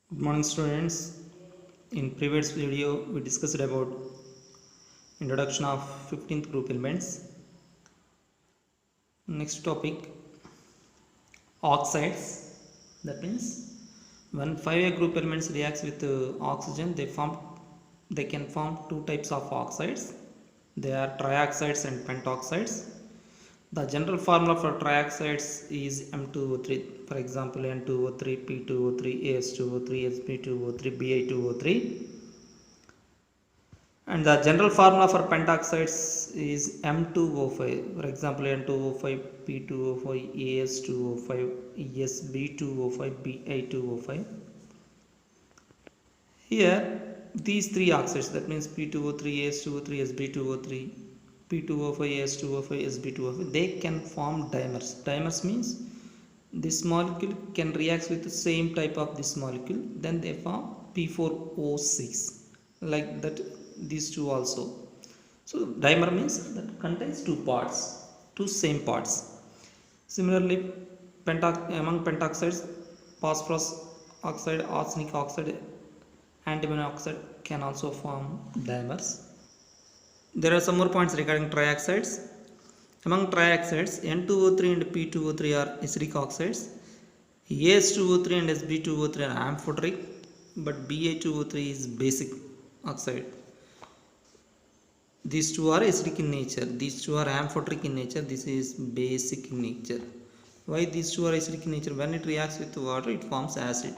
Good morning students. In previous video we discussed about introduction of 15th group elements. Next topic, oxides. That means when 5A group elements reacts with oxygen, they can form two types of oxides. They are trioxides and pentoxides. The general formula for trioxides is M2O3. For example, N2O3, P2O3, AS2O3, Sp2O3, Bi2O3. And the general formula for pentoxides is M2O5. For example, N2O5, P2O5, AS2O5, Sb2O5, Bi2O5. Here, these three oxides, that means P2O3, AS2O3, Sb2O3, P2O5, AS2O5, Sb2O5, they can form dimers. Dimers means this molecule can react with the same type of this molecule, then they form P4O6, like that these two also. So dimer means that contains two parts, two same parts. Similarly, among pentoxides, phosphorus oxide, arsenic oxide, antimony oxide can also form dimers. There are some more points regarding trioxides. Among trioxides, N2O3 and P2O3 are acidic oxides. AS2O3 and Sb2O3 are amphoteric, but Ba2O3 is basic oxide. These two are acidic in nature, these two are amphoteric in nature, this is basic in nature. Why these two are acidic in nature? When it reacts with water, it forms acid.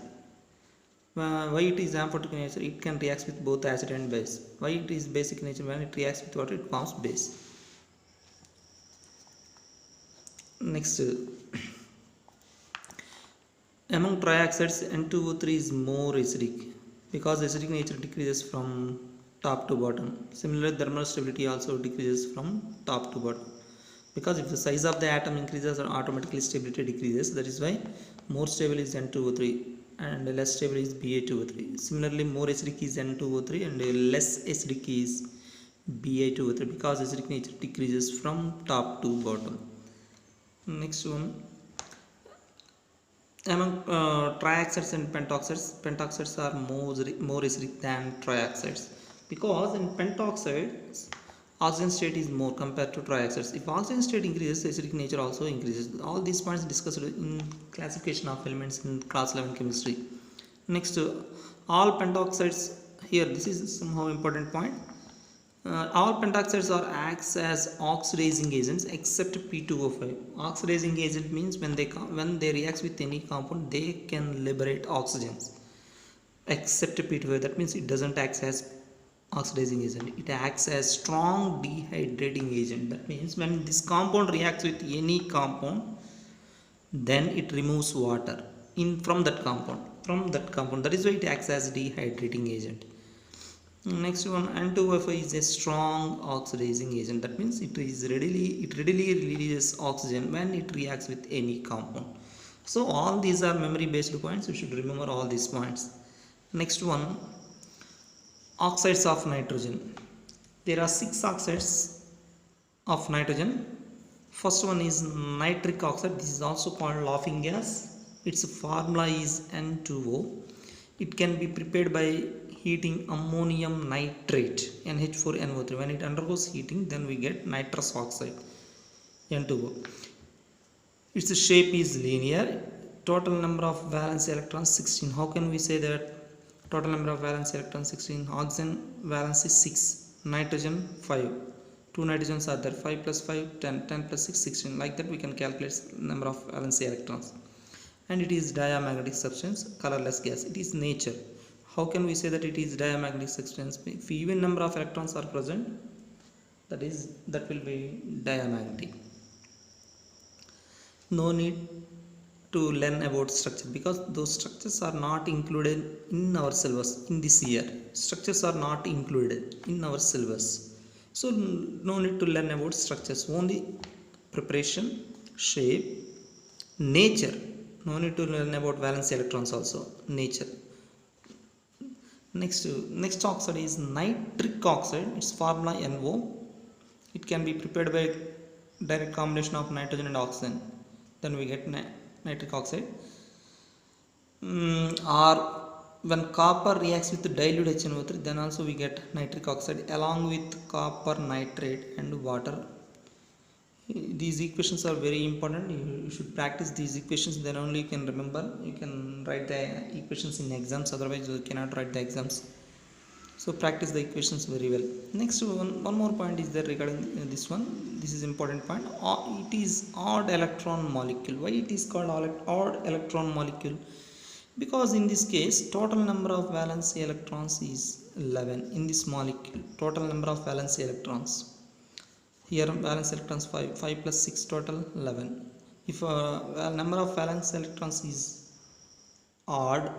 Why it is amphoteric in nature? It can react with both acid and base. Why it is basic in nature? When it reacts with water, it forms base. Next, among trioxides, N2O3 is more acidic because acidic nature decreases from top to bottom. Similarly, thermal stability also decreases from top to bottom, because if the size of the atom increases, automatically stability decreases. That is why more stable is N2O3 and less stable is Ba2O3. Similarly, more acidic is N2O3 and less acidic is Bi2O3, because acidic nature decreases from top to bottom. Next one, among trioxides and pentoxides are more acidic than trioxides, because in pentoxides oxygen state is more compared to trioxides. If oxygen state increases, acidic nature also increases. All these points discussed in classification of elements in class 11 chemistry. Next, all pentoxides, here this is somehow important point. All pentoxides are acts as oxidizing agents except P2O5. Oxidizing agent means when they react with any compound, they can liberate oxygens, except P2O5. That means it doesn't act as oxidizing agent, it acts as strong dehydrating agent. That means when this compound reacts with any compound, then it removes water from that compound. That is why it acts as dehydrating agent. Next one, N2O5 is a strong oxidizing agent. That means it readily releases oxygen when it reacts with any compound. So all these are memory based points. You should remember all these points. Next one, oxides of nitrogen. There are 6 oxides of nitrogen. First one is nitric oxide. This is also called laughing gas. Its formula is N2O. It can be prepared by heating ammonium nitrate, NH4NO3. When it undergoes heating, then we get nitrous oxide, N2O. Its shape is linear. Total number of valence electrons 16. How can we say that? Total number of valence electrons 16. Oxygen valence is 6, nitrogen 5. 2 nitrogens are there. 5 plus 5 10, 10 plus 6 16. Like that we can calculate number of valence electrons. And it is diamagnetic substance, colorless gas. It is nature. How can we say that it is diamagnetic substance? If even number of electrons are present, that will be diamagnetic. No need to learn about structure, because those structures are not included in our syllabus in this year. Structures are not included in our syllabus, so no need to learn about structures. Only preparation, shape, nature. No need to learn about valence electrons also, nature. Next oxide is nitric oxide. Its formula NO. It can be prepared by direct combination of nitrogen and oxygen. Then we get nitric oxide. Or when copper reacts with dilute HNO3, then also we get nitric oxide along with copper nitrate and water. These equations are very important. You should practice these equations, then only you can remember. You can write the equations in exams, otherwise you cannot write the exams. So practice the equations very well. Next one more point is there regarding this one. This is important point. It is odd electron molecule. Why it is called odd electron molecule? Because in this case total number of valence electrons is 11 in this molecule. Total number of valence electrons. Here valence electrons 5 plus 6 total 11. If number of valence electrons is odd,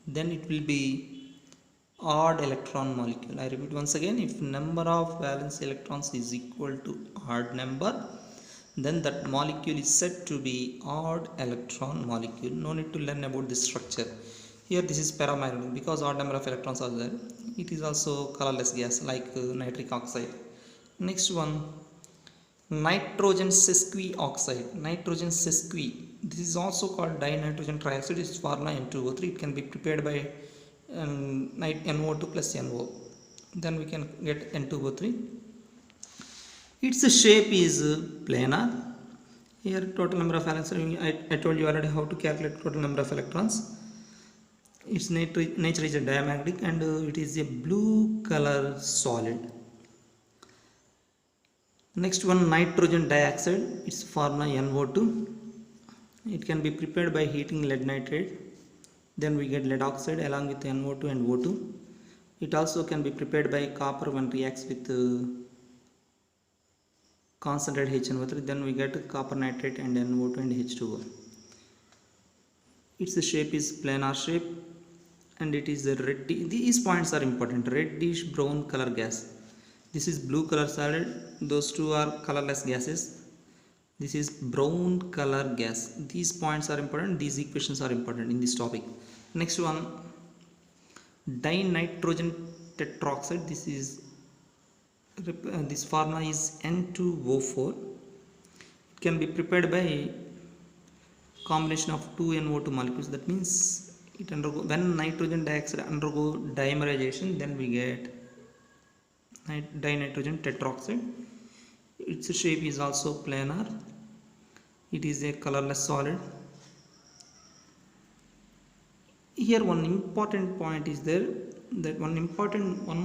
then it will be odd electron molecule. I repeat once again, if number of valence electrons is equal to odd number, then that molecule is said to be odd electron molecule. No need to learn about this structure. Here this is paramagnetic because odd number of electrons are there. It is also colorless gas like nitric oxide. Next one, nitrogen sesquioxide. Nitrogen sesqui. This is also called dinitrogen trioxide. It is formula N2O3. It can be prepared by NO2 plus NO. Then we can get N2O3. Its shape is planar. Here total number of valence. I told you already how to calculate total number of electrons. Its nature is a diamagnetic and it is a blue color solid. Next one, nitrogen dioxide. Its formula NO2. It can be prepared by heating lead nitrate. Then we get lead oxide along with NO2 and O2. It also can be prepared by copper when reacts with concentrated HNO3. Then we get copper nitrate and NO2 and H2O. Its shape is planar shape and it is a red. These points are important. Reddish brown color gas. This is blue color solid. Those two are colorless gases. This is brown color gas. These points are important. These equations are important in this topic. Next one, dinitrogen tetroxide. This formula is N2O4. It can be prepared by combination of two NO2 molecules. That means when nitrogen dioxide undergo dimerization, then we get dinitrogen tetroxide. Its shape is also planar. It is a colorless solid. Here one important point is there, that one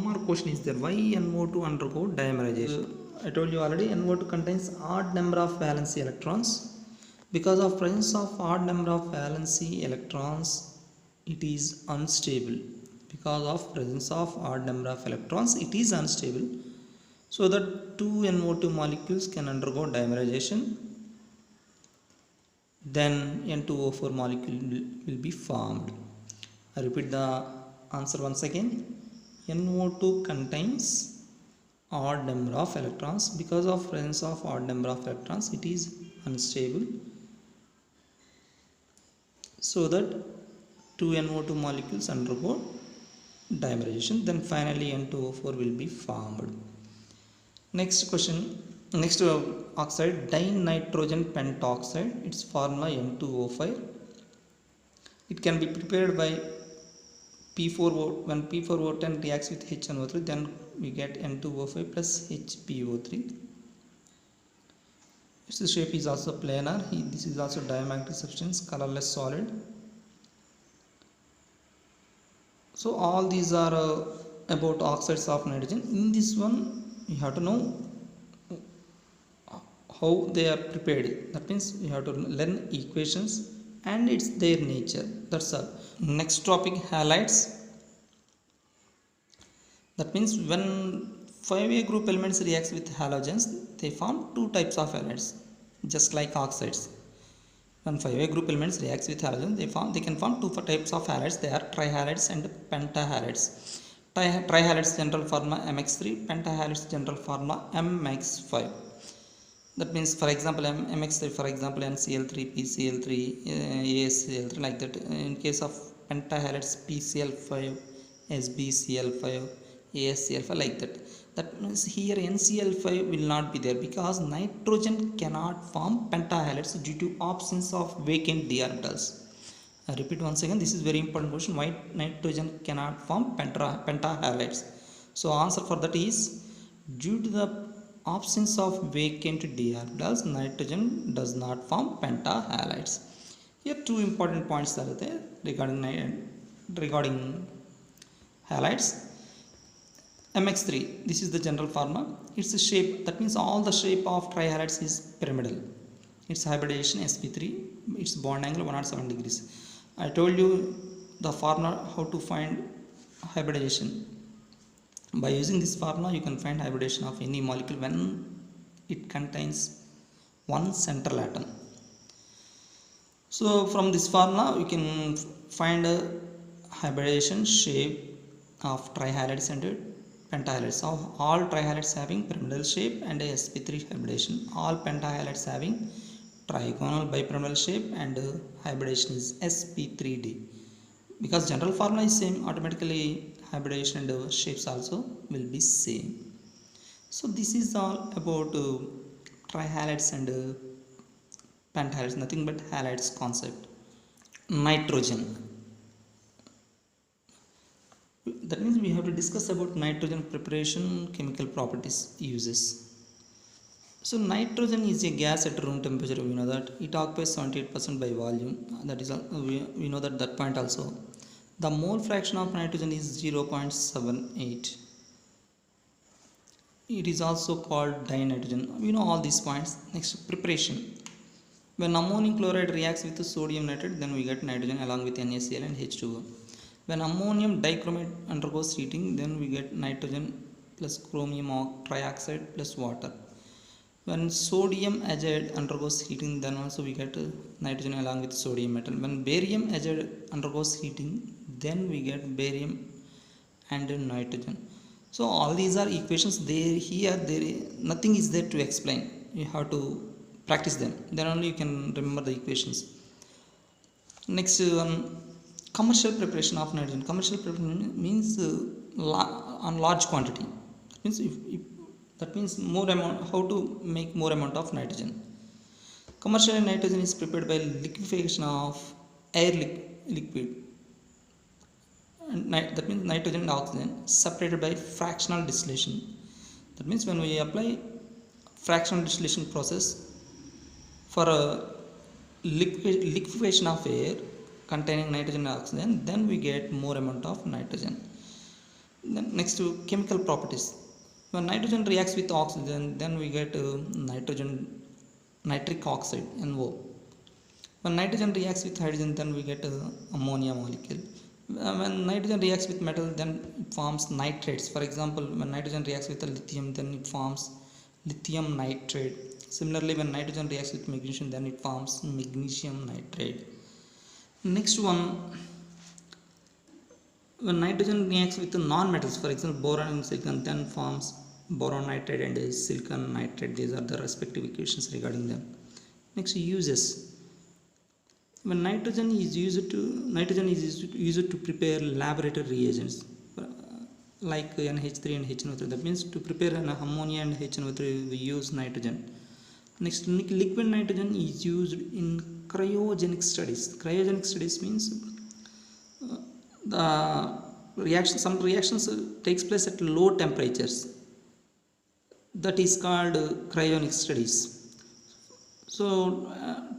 more question is there. Why NO2 undergo dimerization? I told you already, NO2 contains odd number of valency electrons. Because of presence of odd number of valency electrons, it is unstable. Because of presence of odd number of electrons, it is unstable. So that two NO2 molecules can undergo dimerization. Then N2O4 molecule will be formed. I repeat the answer once again. NO2 contains odd number of electrons. Because of presence of odd number of electrons, it is unstable. So that two NO2 molecules undergo dimerization. Then finally N2O4 will be formed. Next question. Next oxide, dinitrogen pentoxide. Its formula N2O5. It can be prepared by P4O. When P4O10 reacts with HNO3, then we get N2O5 plus HPO3. Its shape is also planar. This is also diamagnetic substance, colorless solid. So all these are about oxides of nitrogen. In this one, you have to know how they are prepared. That means you have to learn equations and it's their nature. That's all. Next topic, halides. That means when 5A group elements reacts with halogens, they form two types of halides, just like oxides. When 5A group elements reacts with halogens, they can form two types of halides. They are trihalides and pentahalides. Trihalides general formula MX3, pentahalides general formula MX5. That means, for example, MX3, for example, NCl3, PCl3, ASCl3, like that. In case of pentahalides, PCl5, SbCl5, ASCl5, like that. That means here NCl5 will not be there because nitrogen cannot form pentahalides due to absence of vacant d orbitals. I repeat once again, this is very important question. Why nitrogen cannot form pentahalides? So answer for that is due to the absence of vacant d orbitals, nitrogen does not form pentahalides. Here two important points are there regarding halides. MX3, this is the general formula. It's a shape, that means all the shape of trihalides is pyramidal. Its hybridization sp3, its bond angle 107 degrees. I told you the formula how to find hybridization. By using this formula you can find hybridization of any molecule when it contains one central atom. So from this formula you can find a hybridization shape of trihalides and pentahalides. So all trihalides having pyramidal shape and a sp3 hybridization. All pentahalides having trigonal bipyramidal shape and hybridization is sp3d. Because general formula is same, automatically hybridization and shapes also will be same. So this is all about trihalides and pentahalides, nothing but halides concept. Nitrogen, that means we have to discuss about nitrogen preparation, chemical properties, uses. So nitrogen is a gas at room temperature. We know that it occupies 78% by volume. That is, we know that point also. The mole fraction of nitrogen is 0.78. It is also called dinitrogen. We know all these points. Next, preparation. When ammonium chloride reacts with sodium nitrate, then we get nitrogen along with NaCl and H2O. When ammonium dichromate undergoes heating, then we get nitrogen plus chromium trioxide plus water. When sodium azide undergoes heating, then also we get nitrogen along with sodium metal. When barium azide undergoes heating, then we get barium and nitrogen. So all these are equations. Nothing is there to explain. You have to practice them. Then only you can remember the equations. Next, commercial preparation of nitrogen. Commercial preparation means on large quantity. That means more amount, how to make more amount of nitrogen. Commercial nitrogen is prepared by liquefaction of air liquid, and that means nitrogen and oxygen separated by fractional distillation. That means when we apply fractional distillation process for a liquefaction of air containing nitrogen and oxygen, then we get more amount of nitrogen. Then next to chemical properties. When nitrogen reacts with oxygen, then we get nitric oxide, NO. When nitrogen reacts with hydrogen, then we get ammonia molecule. When nitrogen reacts with metal, then it forms nitrates. For example, when nitrogen reacts with lithium, then it forms lithium nitrate. Similarly, when nitrogen reacts with magnesium, then it forms magnesium nitrate. Next one, when nitrogen reacts with the non-metals, for example boron and silicon, then forms boron nitrate and silicon nitrate. These are the respective equations regarding them. Next, uses. When nitrogen is used to prepare laboratory reagents like NH3 and HNO3. That means to prepare an ammonia and HNO3 we use nitrogen. Next, liquid nitrogen is used in cryogenic studies. Cryogenic studies means some reactions takes place at low temperatures. That is called cryogenic studies. So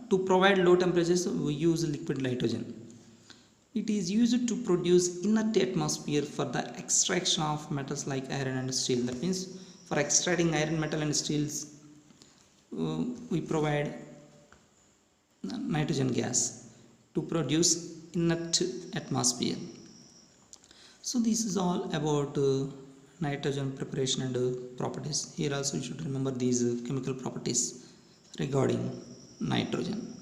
to provide low temperatures we use liquid nitrogen. It is used to produce inert atmosphere for the extraction of metals like iron and steel. That means for extracting iron, metal and steels we provide nitrogen gas to produce inert atmosphere. So this is all about nitrogen preparation and properties. Here also you should remember these chemical properties regarding nitrogen.